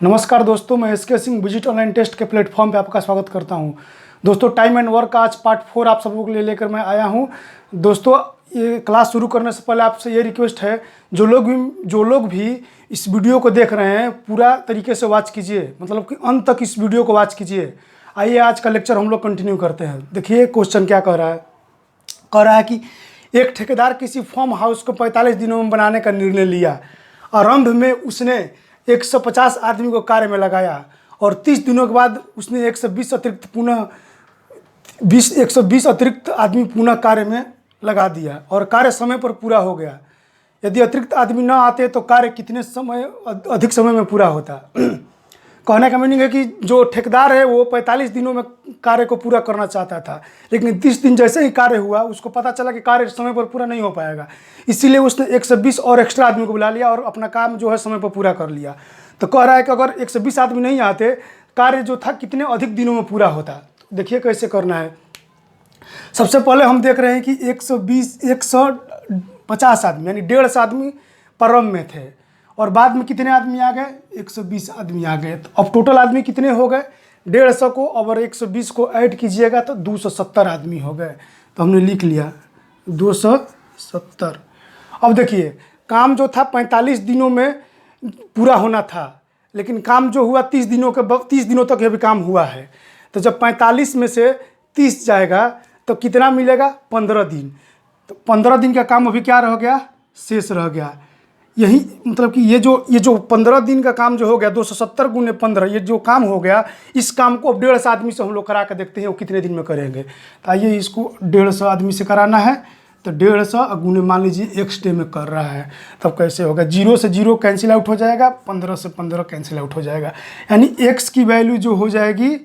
नमस्कार दोस्तों, मैं S K Singh visit online test के प्लेटफॉर्म पे आपका स्वागत करता हूं। दोस्तों, टाइम एंड वर्क आज पार्ट 4 आप सब लोगों के लिए लेकर मैं आया हूं। दोस्तों, ये क्लास शुरू करने से पहले आपसे ये रिक्वेस्ट है, जो लोग भी इस वीडियो को देख रहे हैं पूरा तरीके से वॉच कीजिए, मतलब कि अंत तक इस वीडियो को वॉच कीजिए। आइए आज का लेक्चर हम लोग कंटिन्यू करते हैं। देखिए क्वेश्चन क्या कह रहा है कि एक ठेकेदार किसी फार्म हाउस को 45 दिनों में बनाने का निर्णय लिया। आरंभ में उसने 150 आदमी को कार्य में लगाया और 30 दिनों के बाद उसने 120 अतिरिक्त आदमी पुनः कार्य में लगा दिया और कार्य समय पर पूरा हो गया। यदि अतिरिक्त आदमी न आते तो कार्य कितने अधिक समय में पूरा होता। कहने का मीनिंग है कि जो ठेकेदार है वो 45 दिनों में कार्य को पूरा करना चाहता था, लेकिन 30 दिन जैसे ही कार्य हुआ उसको पता चला कि कार्य समय पर पूरा नहीं हो पाएगा, इसीलिए उसने 120 और एक्स्ट्रा आदमी को बुला लिया और अपना काम जो है समय पर पूरा कर लिया। तो कह रहा है कि अगर 120 आदमी नहीं आते, कार्य जो था कितने अधिक दिनों में पूरा होता। तो देखिए कैसे करना है। सबसे पहले हम देख रहे हैं कि 150 आदमी यानी 150 आदमी प्रारंभ में थे और बाद में कितने आदमी आ गए, 120 आदमी आ गए। तो अब टोटल आदमी कितने हो गए, 150 को और 120 को ऐड कीजिएगा तो 270 आदमी हो गए। तो हमने लिख लिया 270। अब देखिए काम जो था 45 दिनों में पूरा होना था, लेकिन काम जो हुआ 30 दिनों तक ये भी काम हुआ है। तो जब 45 में से 30 जाएगा तो कितना मिलेगा, 15 दिन। तो 15 दिन का काम अभी क्या रह गया, शेष रह गया। यही मतलब कि ये जो 15 दिन का काम जो हो गया 270 गुने 15, ये जो काम हो गया, इस काम को अब 150 आदमी से हम लोग करा कर देखते हैं वो कितने दिन में करेंगे। तो आइए इसको 150 आदमी से कराना है। तो 150 गुने मान लीजिए एक्स डे में कर रहा है, तब कैसे होगा, 0 से 0 कैंसिल आउट हो जाएगा, 15 से 15 कैंसिल आउट हो जाएगा, यानी एक्स की वैल्यू जो हो जाएगी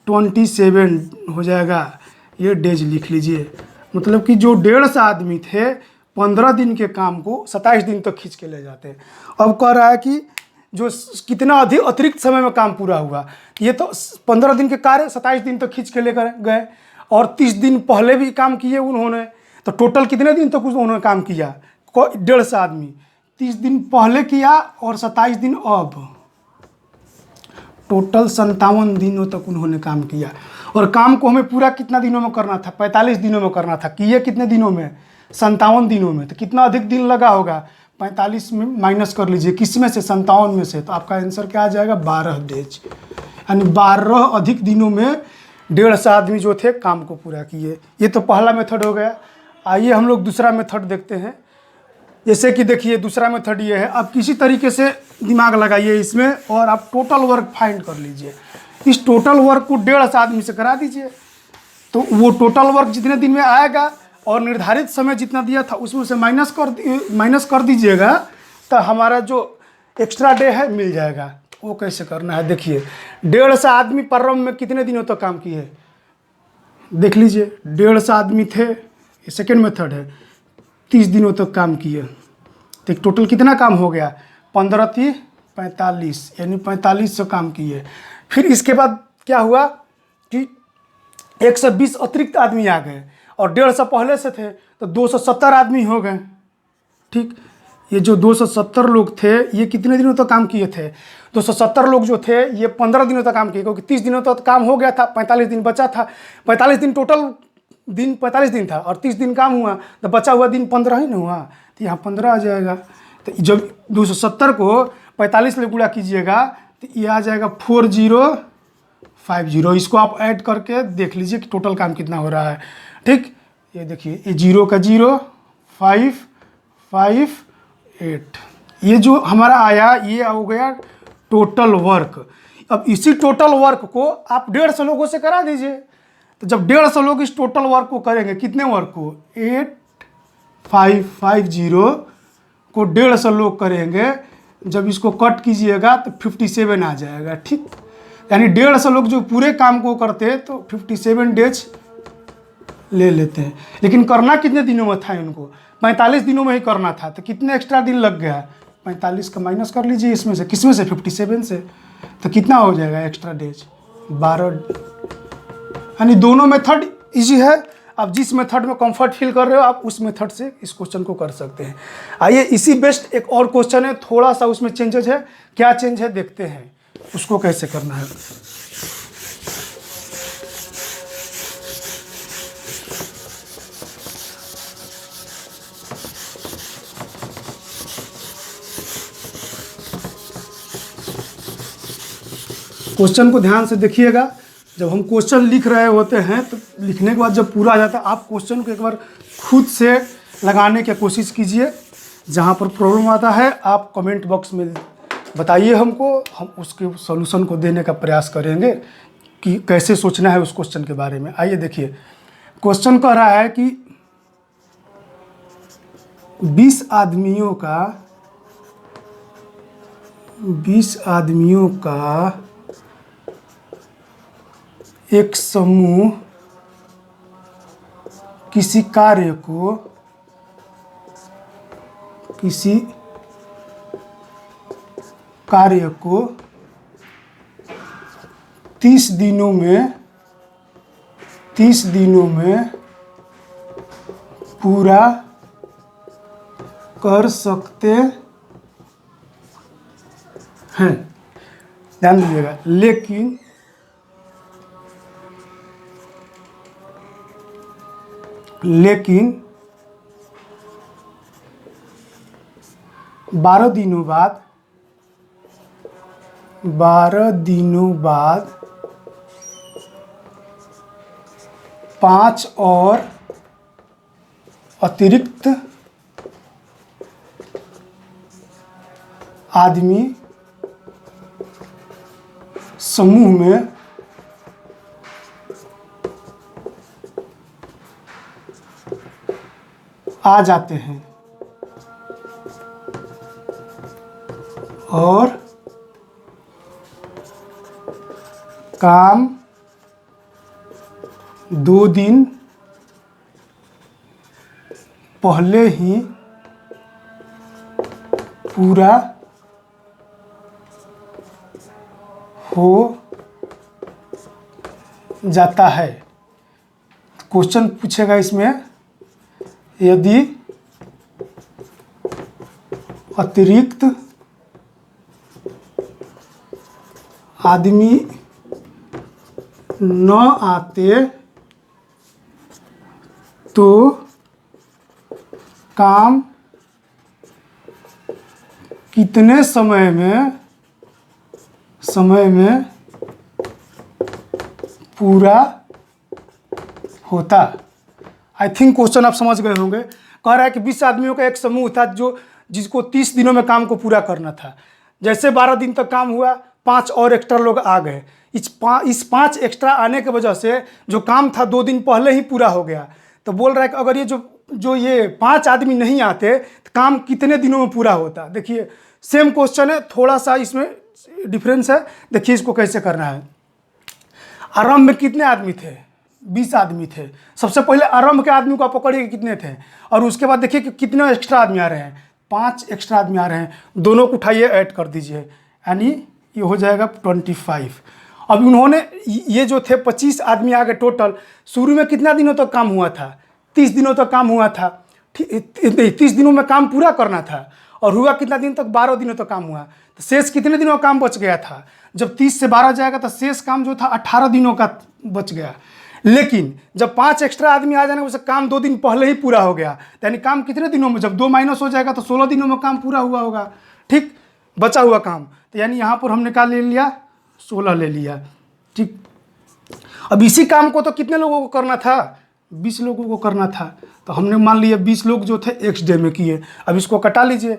27 हो जाएगा। ये डेज लिख लीजिए। मतलब कि जो 150 आदमी थे 15 दिन के काम को 27 दिन तक खींच के ले जाते हैं। अब कह रहा है कि जो कितना अतिरिक्त समय में काम पूरा हुआ, ये तो 15 दिन के कार्य 27 दिन तक खींच के लेकर गए और 30 दिन पहले भी काम किए उन्होंने। तो टोटल कितने दिन तक उन्होंने काम किया, 150 आदमी 30 दिन पहले किया और 27 दिन अब, टोटल 57 दिनों तक उन्होंने काम किया। और काम को हमें पूरा कितना दिनों में करना था, 45 दिनों में करना था। किए कितने दिनों में, 57 दिनों में। तो कितना अधिक दिन लगा होगा, 45 में माइनस कर लीजिए, किस में से, 57 में से। तो आपका आंसर क्या आ जाएगा, 12 डेज, यानी 12 अधिक दिनों में 150 आदमी जो थे काम को पूरा किए। ये तो पहला मेथड हो गया। आइए हम लोग दूसरा मेथड देखते हैं। जैसे कि देखिए दूसरा मेथड ये है, अब किसी तरीके से दिमाग लगाइए इसमें और आप टोटल वर्क फाइंड कर लीजिए। इस टोटल वर्क को 150 आदमी से करा दीजिए, तो वो टोटल वर्क जितने दिन में आएगा और निर्धारित समय जितना दिया था उसमें से माइनस कर दीजिएगा, तो हमारा जो एक्स्ट्रा डे है मिल जाएगा। वो कैसे करना है, देखिए 150 आदमी प्रारंभ में कितने दिनों तक काम किए, देख लीजिए 150 आदमी थे, ये सेकेंड मेथड है, 30 दिनों तक काम किए। तो टोटल कितना काम हो गया, 15 30 45, यानी 45 से काम किए। फिर इसके बाद क्या हुआ कि 120 अतिरिक्त आदमी आ गए और 150 पहले से थे, तो 270 आदमी हो गए। ठीक, ये जो 270 लोग थे ये कितने दिनों तक काम किए थे, 270 लोग जो थे ये 15 दिनों तक काम किए, क्योंकि 30 दिनों तक काम हो गया था, 45 दिन बचा था। 45 दिन टोटल दिन 45 दिन था और 30 दिन काम हुआ, तो बचा हुआ दिन 15 ही ना हुआ, तो यहाँ 15 आ जाएगा। तो जब 270 को 45 में गुणा कीजिएगा तो ये आ जाएगा 4050। इसको आप ऐड करके देख लीजिए कि टोटल काम कितना हो रहा है। ठीक, ये देखिए, ये 0 का 0 5 5 8, ये जो हमारा आया ये हो गया टोटल वर्क। अब इसी टोटल वर्क को आप 150 लोगों से करा दीजिए। तो जब 150 लोग इस टोटल वर्क को करेंगे, कितने वर्क को, 8550 को 150 लोग करेंगे, जब इसको कट कीजिएगा तो 57 आ जाएगा। ठीक, यानी 150 लोग जो पूरे काम को करते हैं तो 57 डेज ले लेते हैं। लेकिन करना कितने दिनों में था इनको, 45 दिनों में ही करना था। तो कितने एक्स्ट्रा दिन लग गया, 45 का माइनस कर लीजिए इसमें से, किस में से, 57 से। तो कितना हो जाएगा एक्स्ट्रा डेज, 12। यानी दोनों मेथड इजी है, आप जिस मेथड में कंफर्ट फील कर रहे हो आप उस मेथड से इस क्वेश्चन को कर सकते हैं। आइए इसी बेस्ट एक और क्वेश्चन है, थोड़ा सा उसमें चेंजेज है, क्या चेंज है देखते हैं उसको कैसे करना है। क्वेश्चन को ध्यान से देखिएगा। जब हम क्वेश्चन लिख रहे होते हैं तो लिखने के बाद जब पूरा आ जाता है आप क्वेश्चन को एक बार खुद से लगाने की कोशिश कीजिए। जहाँ पर प्रॉब्लम आता है आप कमेंट बॉक्स में बताइए हमको, हम उसके सॉल्यूशन को देने का प्रयास करेंगे कि कैसे सोचना है उस क्वेश्चन के बारे में। आइए देखिए, क्वेश्चन कह रहा है कि 20 आदमियों का एक समूह किसी कार्य को 30 दिनों में पूरा कर सकते हैं। ध्यान दीजिएगा, लेकिन 12 दिनों बाद 5 और अतिरिक्त आदमी समूह में आ जाते हैं और काम 2 दिन पहले ही पूरा हो जाता है। क्वेश्चन पूछेगा इसमें, यदि अतिरिक्त आदमी न आते तो काम कितने समय में पूरा होता। आई थिंक क्वेश्चन आप समझ गए होंगे। कह रहा है कि 20 आदमियों का एक समूह था जिसको 30 दिनों में काम को पूरा करना था। जैसे 12 दिन तक काम हुआ, 5 और एक्स्ट्रा लोग आ गए। इस 5 एक्स्ट्रा आने की वजह से जो काम था 2 दिन पहले ही पूरा हो गया। तो बोल रहा है कि अगर ये ये 5 आदमी नहीं आते तो काम कितने दिनों में पूरा होता। देखिए सेम क्वेश्चन है, थोड़ा सा इसमें डिफरेंस है। देखिए इसको कैसे करना है। आरंभ में कितने आदमी थे? 20 आदमी थे। सबसे पहले आरंभ के आदमी को आप पकड़िए कितने थे, और उसके बाद देखिए कि कितने एक्स्ट्रा आदमी आ रहे हैं। 5 एक्स्ट्रा आदमी आ रहे हैं, दोनों को उठाइए ऐड कर दीजिए, यानी ये हो जाएगा 25। अब उन्होंने ये जो थे 25 आदमी आ गए टोटल। शुरू में कितना दिनों तक काम हुआ था? 30 दिनों तक काम हुआ था। 30 दिनों में काम पूरा करना था, और हुआ कितना दिन तक? 12 दिनों तक काम हुआ। तो शेष कितने दिनों का काम बच गया था? जब 30 से 12 जाएगा तो शेष काम जो था 18 दिनों का बच गया। लेकिन जब 5 एक्स्ट्रा आदमी आ जाने उससे काम 2 दिन पहले ही पूरा हो गया। यानी काम कितने दिनों में, जब 2 माइनस हो जाएगा तो 16 दिनों में काम पूरा हुआ होगा। ठीक, बचा हुआ काम तो यानी यहाँ पर हमने क्या ले लिया? 16 ले लिया। ठीक, अब इसी काम को तो कितने लोगों को करना था? 20 लोगों को करना था। तो हमने मान लिया 20 लोग जो थे एक्स डे में किए। अब इसको कटा लीजिए,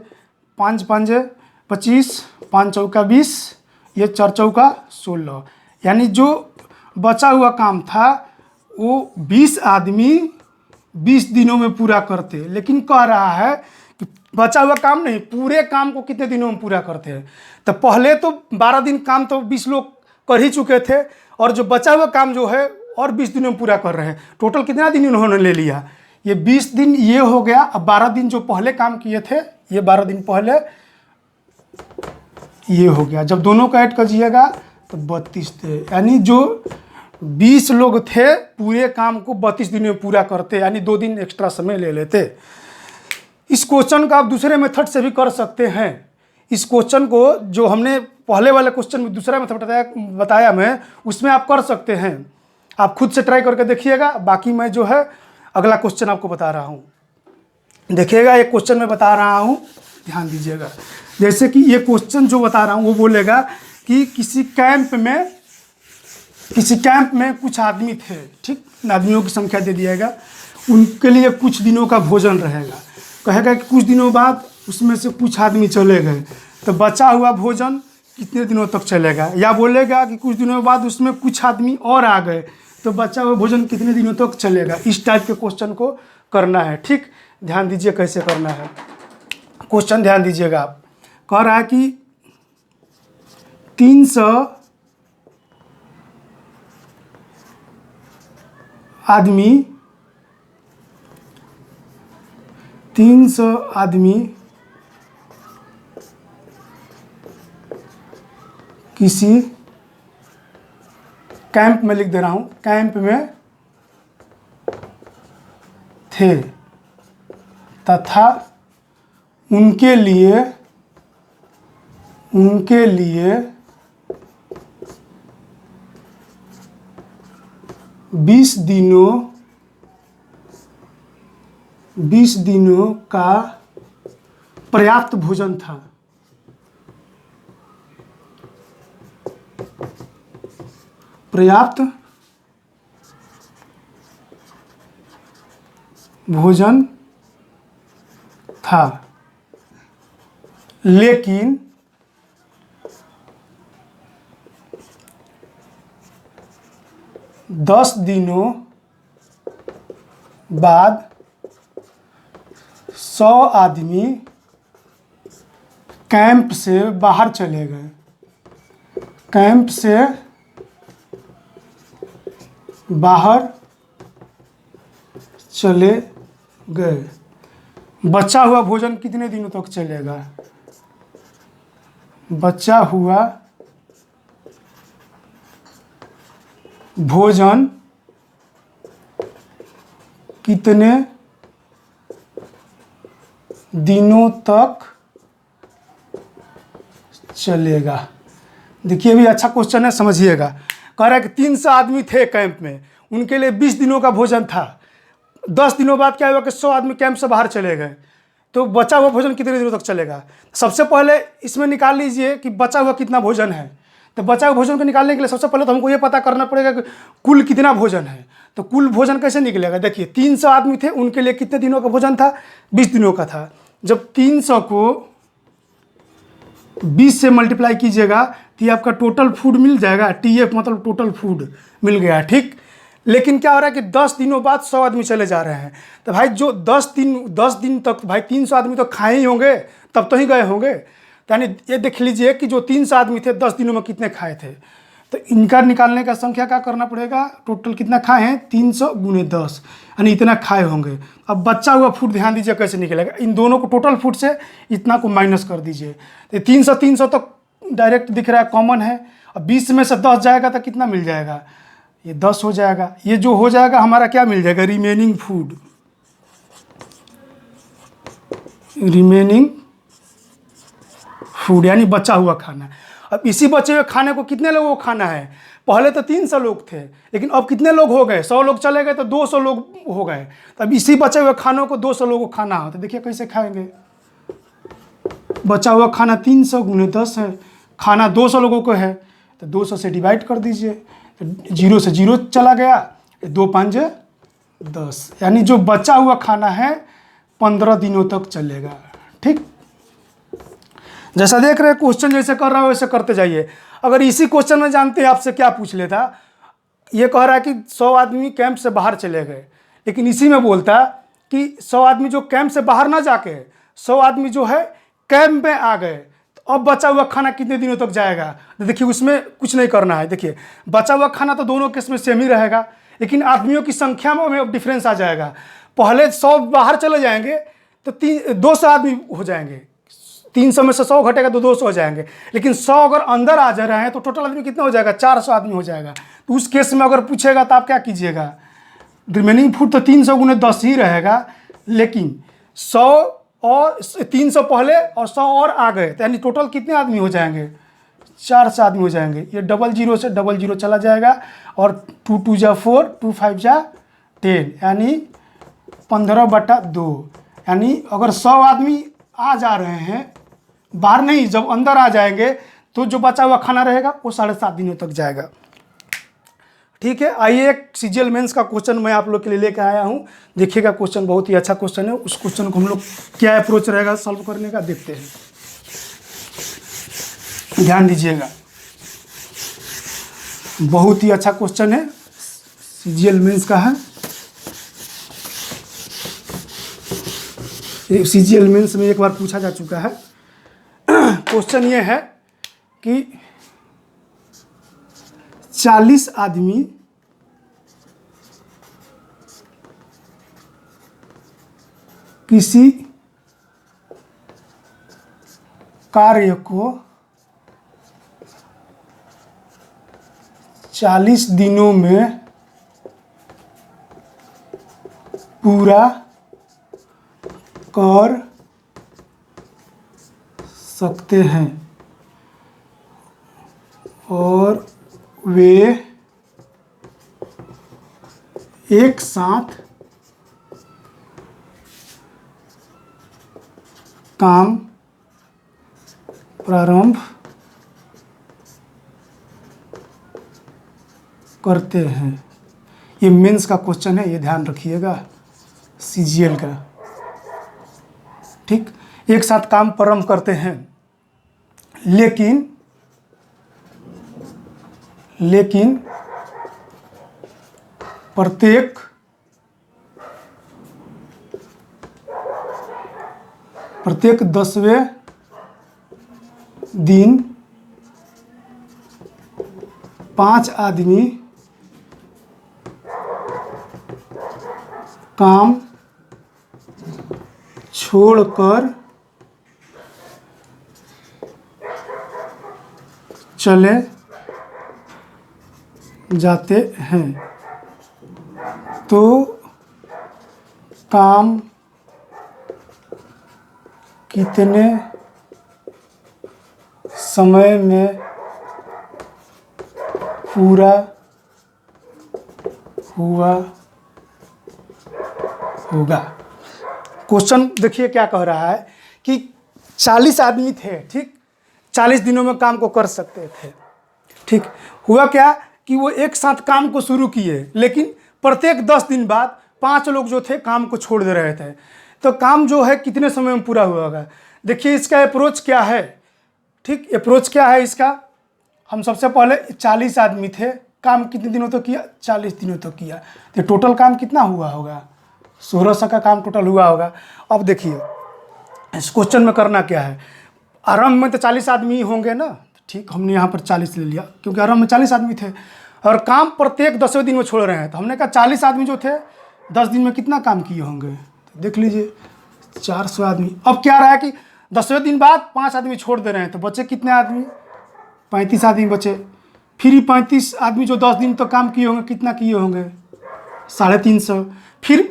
5 5 25, 5 चौका 20, ये 4 चौका 16। यानी जो बचा हुआ काम था वो 20 आदमी 20 दिनों में पूरा करते। लेकिन कह रहा है कि बचा हुआ काम नहीं, पूरे काम को कितने दिनों में पूरा करते हैं। तो पहले तो 12 दिन काम तो 20 लोग कर ही चुके थे, और जो बचा हुआ काम जो है और 20 दिनों में पूरा कर रहे हैं। टोटल कितना दिन उन्होंने ले लिया? ये 20 दिन ये हो गया। अब 12 दिन जो पहले काम किए थे, ये 12 दिन पहले ये हो गया। जब दोनों का ऐड करिएगा तो 32 थे। यानी जो 20 लोग थे, पूरे काम को 32 दिन में पूरा करते, यानी 2 दिन एक्स्ट्रा समय ले लेते। इस क्वेश्चन का आप दूसरे मेथड से भी कर सकते हैं। इस क्वेश्चन को जो हमने पहले वाले क्वेश्चन में दूसरा मेथड बताया मैं, उसमें आप कर सकते हैं। आप खुद से ट्राई करके देखिएगा। बाकी मैं जो है अगला क्वेश्चन आपको बता रहा हूँ, देखिएगा। एक क्वेश्चन मैं बता रहा हूँ, ध्यान दीजिएगा। जैसे कि ये क्वेश्चन जो बता रहा हूँ वो बोलेगा कि किसी कैंप में कुछ आदमी थे, ठीक, आदमियों की संख्या दे दिएगा। उनके लिए कुछ दिनों का भोजन रहेगा। कहेगा कि कुछ दिनों बाद उसमें से कुछ आदमी चले गए, तो बचा हुआ भोजन कितने दिनों तक चलेगा। या बोलेगा कि कुछ दिनों बाद उसमें कुछ आदमी और आ गए, तो बचा हुआ भोजन कितने दिनों तक चलेगा। इस टाइप के क्वेश्चन को करना है, ठीक। ध्यान दीजिए कैसे करना है क्वेश्चन, ध्यान दीजिएगा। आप कह रहा है कि 300 आदमी किसी कैंप में, लिख दे रहा हूं, कैंप में थे तथा उनके लिए 20 दिनों का पर्याप्त भोजन था। पर्याप्त भोजन था, लेकिन दस दिनों बाद 100 आदमी कैंप से बाहर चले गए। कैंप से बाहर चले गए। बचा हुआ भोजन कितने दिनों तक चलेगा। बचा हुआ भोजन कितने दिनों तक चलेगा। देखिए अभी अच्छा क्वेश्चन है, समझिएगा। कह रहा है कि 300 आदमी थे कैंप में, उनके लिए 20 दिनों का भोजन था। 10 दिनों बाद क्या हुआ कि 100 आदमी कैंप से बाहर चले गए, तो बचा हुआ भोजन कितने दिनों तक चलेगा। सबसे पहले इसमें निकाल लीजिए कि बचा हुआ कितना भोजन है। तो बचा हुआ भोजन को निकालने के लिए सबसे पहले तो हमको ये पता करना पड़ेगा कि कुल कितना भोजन है। तो कुल भोजन कैसे निकलेगा। देखिए 300 आदमी थे, उनके लिए कितने दिनों का भोजन था, 20 दिनों का था। जब 300 को 20 से मल्टीप्लाई कीजिएगा तो ये आपका टोटल फूड मिल जाएगा। TF मतलब टोटल फूड मिल गया, ठीक। लेकिन क्या हो रहा है कि 10 दिनों बाद 100 आदमी चले जा रहे हैं। तो भाई जो 10 दिन तक भाई 300 आदमी तो खाए ही होंगे, तब तो ही गए होंगे। तो यानी ये देख लीजिए कि जो 300 आदमी थे 10 दिनों में कितने खाए थे। तो इनका निकालने का संख्या क्या करना पड़ेगा, टोटल कितना खाए हैं, 300 गुने 10, यानी इतना खाए होंगे। अब बचा हुआ फूड ध्यान दीजिए कैसे निकलेगा। इन दोनों को टोटल फूड से इतना को माइनस कर दीजिए। तो 300 तो डायरेक्ट दिख रहा है, कॉमन है। अब 20 में से 10 जाएगा तो कितना मिल जाएगा, ये 10 हो जाएगा। ये जो हो जाएगा हमारा क्या मिल जाएगा, रिमेनिंग फूड यानी बचा हुआ खाना। अब इसी बचे हुए खाने को कितने लोगों को खाना है। पहले तो 300 लोग थे, लेकिन अब कितने लोग हो गए, 100 लोग चले गए तो 200 लोग हो गए। तो अब इसी बचे हुए खानों को 200 लोगों को खाना हो, तो देखिए कैसे खाएंगे। बचा हुआ खाना 300 गुने 10 है, खाना 200 लोगों को है, तो 200 से डिवाइड कर दीजिए। तो 0 से 0 चला गया, 2 5 10, यानी जो बचा हुआ खाना है 15 दिनों तक चलेगा, ठीक। जैसा देख रहे हैं क्वेश्चन जैसे कर रहा है वैसे करते जाइए। अगर इसी क्वेश्चन में जानते हैं आपसे क्या पूछ लेता, ये कह रहा है कि 100 आदमी कैंप से बाहर चले गए, लेकिन इसी में बोलता कि 100 आदमी जो कैंप से बाहर ना जाके 100 आदमी जो है कैंप में आ गए, तो अब बचा हुआ खाना कितने दिनों तक जाएगा। तो देखिए उसमें कुछ नहीं करना है। देखिए बचा हुआ खाना तो दोनों केस में सेम ही रहेगा, लेकिन आदमियों की संख्या में अब डिफरेंस आ जाएगा। पहले 100 बाहर चले जाएंगे तो 200 आदमी हो जाएंगे, 300 में से 100 घटेगा तो 200 हो जाएंगे, लेकिन 100 अगर अंदर आ जा रहे हैं तो टोटल आदमी कितना हो जाएगा, 400 आदमी हो जाएगा। तो उस केस में अगर पूछेगा तो आप क्या कीजिएगा, रिमेनिंग फूड तो 300 गुने 10 ही रहेगा, लेकिन 100 और 300 पहले और 100 और आ गए तो यानी टोटल कितने आदमी हो जाएंगे, 400 आदमी हो जाएंगे। ये 00 से 00 चला जाएगा और 2 2 जा 4, 2 5 जा 10, यानी 15/2। यानी अगर 100 आदमी आ जा रहे हैं, बाहर नहीं, जब अंदर आ जाएंगे तो जो बचा हुआ खाना रहेगा वो 7.5 दिनों तक जाएगा। ठीक है, आइए एक सीजीएल मेंस का क्वेश्चन मैं आप लोग के लिए लेकर आया हूँ। देखिएगा क्वेश्चन बहुत ही अच्छा क्वेश्चन है। उस क्वेश्चन को हम लोग क्या अप्रोच रहेगा सॉल्व करने का देखते हैं, ध्यान दीजिएगा। बहुत ही अच्छा क्वेश्चन है, सीजीएल मेंस का है। सीजीएल मेंस में एक बार पूछा जा चुका है। क्वेश्चन ये है कि 40 आदमी किसी कार्य को 40 दिनों में पूरा कर सकते हैं और वे एक साथ काम प्रारंभ करते हैं। ये मेंस का क्वेश्चन है, ये ध्यान रखिएगा, सीजीएल का। ठीक, एक साथ काम प्रारंभ करते हैं, लेकिन प्रत्येक 10वें दिन 5 आदमी काम छोड़कर चले जाते हैं तो काम कितने समय में पूरा हुआ होगा। क्वेश्चन देखिए क्या कह रहा है कि 40 आदमी थे, ठीक, 40 दिनों में काम को कर सकते थे। ठीक, हुआ क्या कि वो एक साथ काम को शुरू किए, लेकिन प्रत्येक 10 दिन बाद 5 लोग जो थे काम को छोड़ दे रहे थे। तो काम जो है कितने समय में पूरा हुआ होगा। देखिए इसका अप्रोच क्या है। ठीक, अप्रोच क्या है इसका, हम सबसे पहले 40 आदमी थे, काम कितने दिनों तक किया, 40 दिनों तक किया, तो टोटल काम कितना हुआ होगा, 1600 का काम टोटल हुआ होगा। अब देखिए इस क्वेश्चन में करना क्या है, आरंभ में तो 40 आदमी होंगे ना, ठीक, हमने यहाँ पर 40 ले लिया क्योंकि आरंभ में 40 आदमी थे और काम प्रत्येक 10वें दिन में छोड़ रहे हैं। तो हमने कहा 40 आदमी जो थे 10 दिन में कितना काम किए होंगे, तो देख लीजिए 400 आदमी। अब क्या रहा है कि 10वें दिन बाद 5 आदमी छोड़ दे रहे हैं, तो बचे कितने आदमी, 35 आदमी बचे। फिर ही 35 आदमी जो 10 दिन तक काम किए होंगे कितना किए होंगे, 350। फिर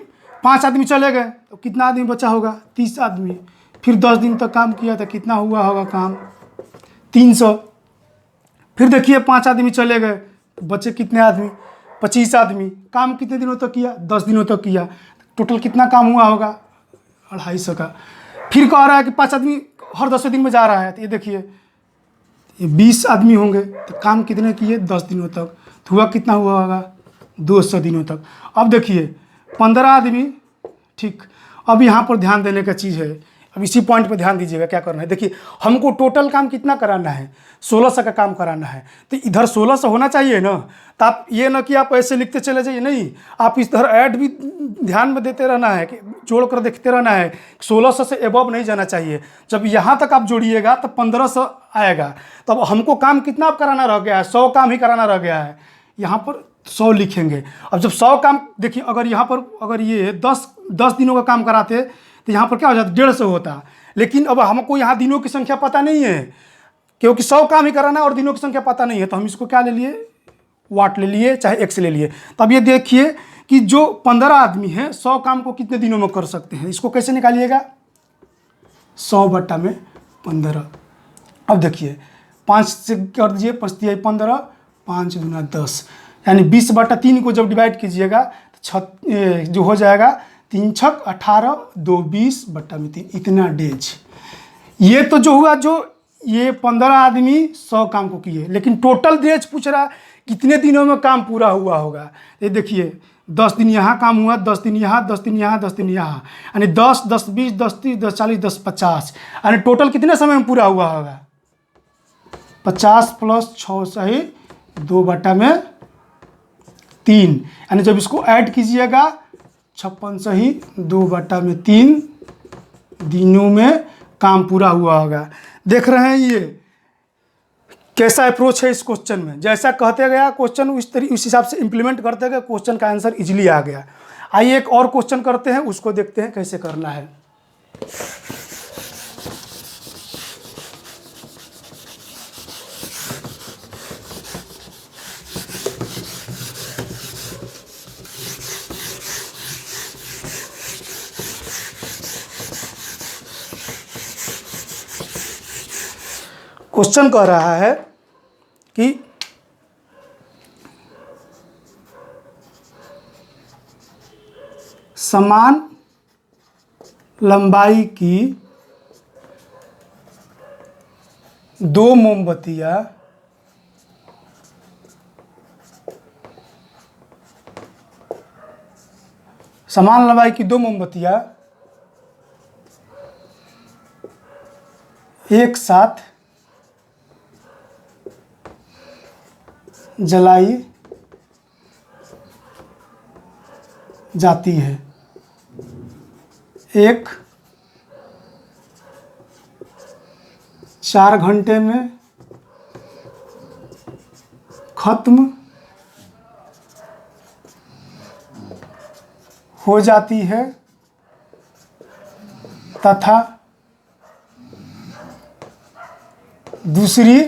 5 आदमी चले गए तो कितना आदमी बचा होगा, 30 आदमी। फिर 10 दिन तक काम किया तो कितना हुआ होगा काम, 300। फिर देखिए 5 आदमी चले गए तो बचे कितने आदमी, 25 आदमी। काम कितने दिनों तक किया, 10 दिनों तक किया, टोटल कितना काम हुआ होगा, 250 का। फिर कह रहा है कि 5 आदमी हर 10वें दिन में जा रहा है, तो ये देखिए ये 20 आदमी होंगे, तो काम कितने किए, 10 दिनों तक, तो हुआ कितना हुआ होगा, 200 दिनों तक। अब देखिए 15 आदमी, ठीक। अब यहाँ पर ध्यान देने का चीज़ है, अब इसी पॉइंट पे ध्यान दीजिएगा क्या करना है। देखिए हमको टोटल काम कितना कराना है, 1600 का काम कराना है, तो इधर 1600 होना चाहिए ना। तो आप ये ना कि आप ऐसे लिखते चले जाइए, नहीं, आप इस तरह ऐड भी ध्यान में देते रहना है, कि जोड़ कर देखते रहना है। 1600 से एबव नहीं जाना चाहिए। जब यहाँ तक आप जोड़िएगा तो 1500 आएगा। तो अब हमको काम कितना आप कराना रह गया है, 100 काम ही कराना रह गया है। यहाँ पर 100 लिखेंगे। अब जब 100 काम, देखिए अगर यहाँ पर अगर ये 10 दिनों का काम कराते तो यहाँ पर क्या हो जाता, 150 होता। लेकिन अब हमको यहाँ दिनों की संख्या पता नहीं है, क्योंकि 100 काम ही कराना है और दिनों की संख्या पता नहीं है, तो हम इसको क्या ले लिए, वाट ले लिए, चाहे एक्स ले लिए। तब ये देखिए कि जो 15 आदमी हैं 100 काम को कितने दिनों में कर सकते हैं, इसको कैसे निकालिएगा, 100/15। अब देखिए 5 से कर दीजिए, 5 तिया 15, 5 दूना 10, यानी 20/3 को जब डिवाइड कीजिएगा तो जो हो जाएगा 3 छक 18, 2 20/3, इतना डेज। ये तो जो हुआ, जो ये 15 आदमी 100 काम को किए, लेकिन टोटल डेज पूछ रहा कितने दिनों में काम पूरा हुआ होगा। ये देखिए 10 दिन यहाँ काम हुआ, 10 दिन यहाँ, 10 दिन यहाँ, 10 दिन यहाँ, यानी 10, 10, 20, 10, 30, 10, 40, 10, 50, यानी टोटल कितने समय में पूरा हुआ होगा, 50 + 6 सही 2/3, यानी जब इसको ऐड कीजिएगा 56 सही 2/3 दिनों में काम पूरा हुआ होगा। देख रहे हैं ये कैसा अप्रोच है इस क्वेश्चन में, जैसा कहते गया क्वेश्चन उस हिसाब से इंप्लीमेंट करते गए, क्वेश्चन का आंसर इजीली आ गया। आइए एक और क्वेश्चन करते हैं, उसको देखते हैं कैसे करना है। क्वेश्चन कह रहा है कि समान लंबाई की 2 मोमबत्तियां एक साथ जलाई जाती है, एक 4 घंटे में खत्म हो जाती है तथा दूसरी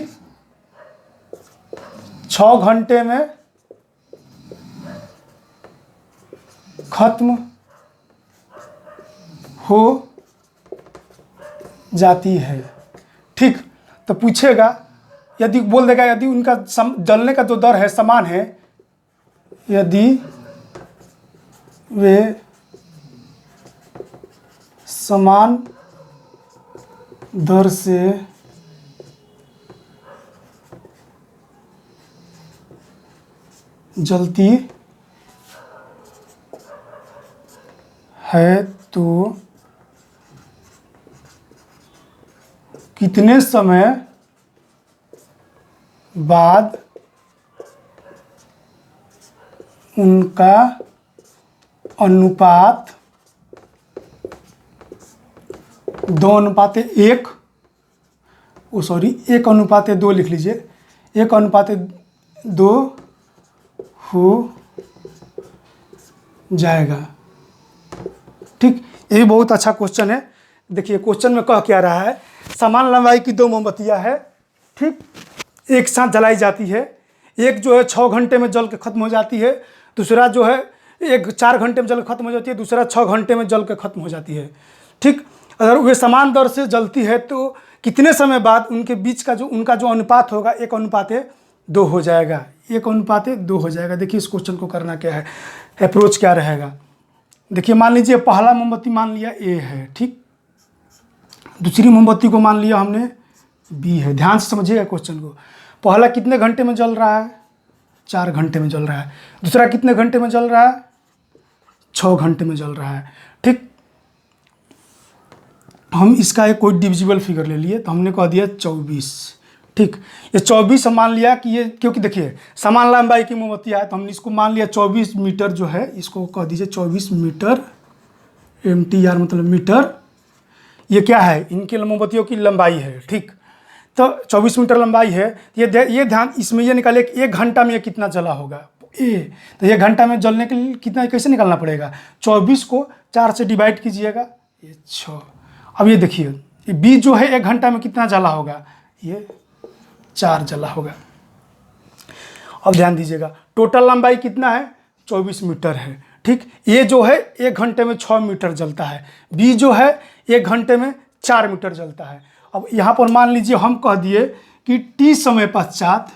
6 घंटे में खत्म हो जाती है। ठीक, तो पूछेगा, यदि बोल देगा यदि उनका जलने का जो दर है समान है, यदि वे समान दर से जलती है तो कितने समय बाद उनका अनुपात 2:1, 1:2 लिख लीजिए, 1:2 हो जाएगा। ठीक, ये भी बहुत अच्छा क्वेश्चन है। देखिए क्वेश्चन में कह क्या रहा है, समान लंबाई की 2 मोमबत्तियां है, ठीक, एक साथ जलाई जाती है। एक जो है 6 घंटे में जल के ख़त्म हो जाती है, दूसरा जो है एक 4 घंटे में जल के ख़त्म हो जाती है, दूसरा 6 घंटे में जल के ख़त्म हो जाती है। ठीक, अगर वे समान दर से जलती है तो कितने समय बाद उनके बीच का उनका जो अनुपात होगा 1:2 हो जाएगा, 1:2 हो जाएगा। देखिए इस क्वेश्चन को करना क्या है, अप्रोच क्या रहेगा। देखिए मान लीजिए पहला मोमबत्ती मान लिया ए है, ठीक, दूसरी मोमबत्ती को मान लिया हमने बी है। ध्यान से समझिएगा क्वेश्चन को। पहला कितने घंटे में जल रहा है, 4 घंटे में जल रहा है। दूसरा कितने घंटे में जल रहा है, 6 घंटे में जल रहा है। ठीक, हम इसका एक कोई डिविजिबल फिगर ले लिए तो हमने कह दिया 24। ठीक, ये 24 हम मान लिया कि ये, क्योंकि देखिए समान लंबाई की मोमबत्ती है तो हमने इसको मान लिया 24 मीटर जो है, इसको कह दीजिए 24 मीटर, MTR मतलब मीटर। ये क्या है, इनकी मोमबत्तियों की लंबाई है। ठीक, तो 24 मीटर लंबाई है। ये ध्यान इसमें ये निकालिए कि 1 घंटा में ये कितना जला होगा ए, तो 1 घंटा में जलने के लिए कितना कैसे निकालना पड़ेगा, 24 को 4 से डिवाइड कीजिएगा, ये 6। अब ये देखिए बी जो है 1 घंटा में कितना जला होगा, ये 4 जला होगा। अब ध्यान दीजिएगा, टोटल लंबाई कितना है, 24 मीटर है। ठीक, ये जो है 1 घंटे में 6 मीटर जलता है, बी जो है 1 घंटे में 4 मीटर जलता है। अब यहाँ पर मान लीजिए हम कह दिए कि टी समय पश्चात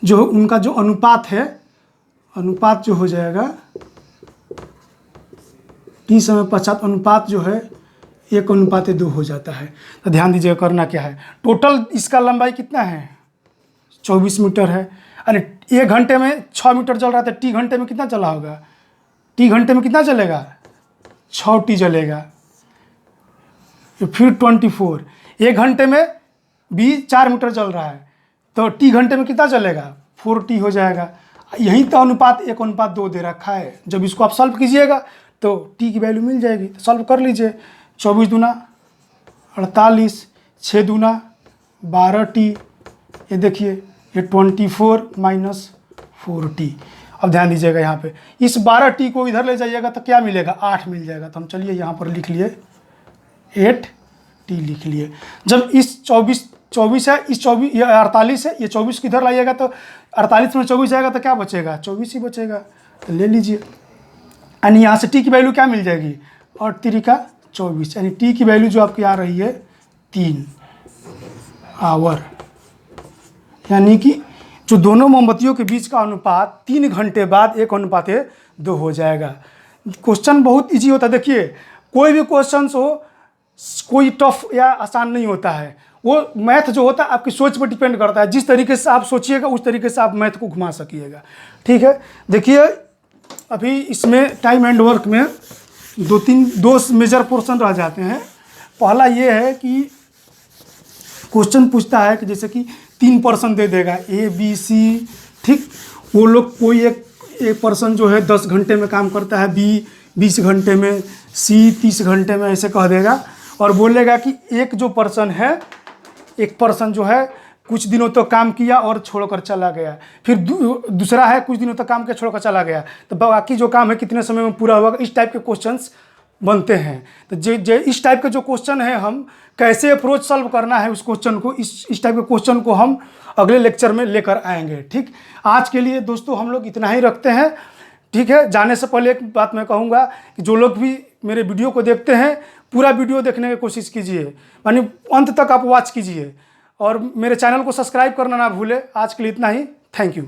जो उनका जो अनुपात है, अनुपात जो हो जाएगा, टी समय पश्चात अनुपात जो है 1:2 हो जाता है। तो ध्यान दीजिएगा करना क्या है, टोटल इसका लंबाई कितना है, 24 मीटर है। अरे 1 घंटे में 6 मीटर जल रहा था, टी घंटे में कितना चला होगा, टी घंटे में कितना चलेगा, 6 टी जलेगा। फिर 24, 1 घंटे में भी 4 मीटर जल रहा है, तो टी घंटे में कितना चलेगा, 4 टी हो जाएगा। यहीं तो अनुपात 1:2 दे रखा है। जब इसको आप सॉल्व कीजिएगा तो टी की वैल्यू मिल जाएगी। तो सॉल्व कर लीजिए, 24 दूना 48, 6 दूना 12 टी, ये देखिए ये 24 माइनस 4 टी। अब ध्यान दीजिएगा यहाँ पे, इस 12 टी को इधर ले जाइएगा तो क्या मिलेगा, 8 मिल जाएगा। तो हम चलिए यहाँ पर लिख लिए 8 टी लिख लिए। जब इस 24 है, इस 24 ये 48 है, ये 24 किधर लाइएगा तो 48 में 24 आएगा तो क्या बचेगा, 24 ही बचेगा। तो ले लीजिए, यानी यहाँ से टी की वैल्यू क्या मिल जाएगी, 8 3 का 24, यानी टी की वैल्यू जो आपकी आ रही है 3 आवर। यानी कि जो दोनों मोमबत्तियों के बीच का अनुपात 3 घंटे बाद 1:2 हो जाएगा। क्वेश्चन बहुत इजी होता है। देखिए कोई भी क्वेश्चन हो, कोई टफ या आसान नहीं होता है। वो मैथ जो होता है आपकी सोच पर डिपेंड करता है। जिस तरीके से आप सोचिएगा उस तरीके से आप मैथ को घुमा सकिएगा। ठीक है, देखिए अभी इसमें टाइम एंड वर्क में दो मेजर पोर्शन रह जाते हैं। पहला ये है कि क्वेश्चन पूछता है कि जैसे कि 3 पर्सन दे देगा, ए बी सी। ठीक, वो लोग कोई एक पर्सन जो है 10 घंटे में काम करता है, बी 20 घंटे में, सी 30 घंटे में, ऐसे कह देगा। और बोलेगा कि एक पर्सन जो है कुछ दिनों तक काम किया और छोड़कर चला गया, फिर दूसरा है कुछ दिनों तक काम किया छोड़कर चला गया, तो बाकी जो काम है कितने समय में पूरा होगा। इस टाइप के क्वेश्चंस बनते हैं। तो इस टाइप के जो क्वेश्चन है, हम कैसे अप्रोच सॉल्व करना है उस क्वेश्चन को, इस टाइप के क्वेश्चन को हम अगले लेक्चर में लेकर आएंगे। ठीक, आज के लिए दोस्तों हम लोग इतना ही रखते हैं। ठीक है, जाने से पहले एक बात मैं कहूँगा कि जो लोग भी मेरे वीडियो को देखते हैं, पूरा वीडियो देखने की कोशिश कीजिए, यानी अंत तक आप वॉच कीजिए, और मेरे चैनल को सब्सक्राइब करना ना भूलें। आज के लिए इतना ही, थैंक यू।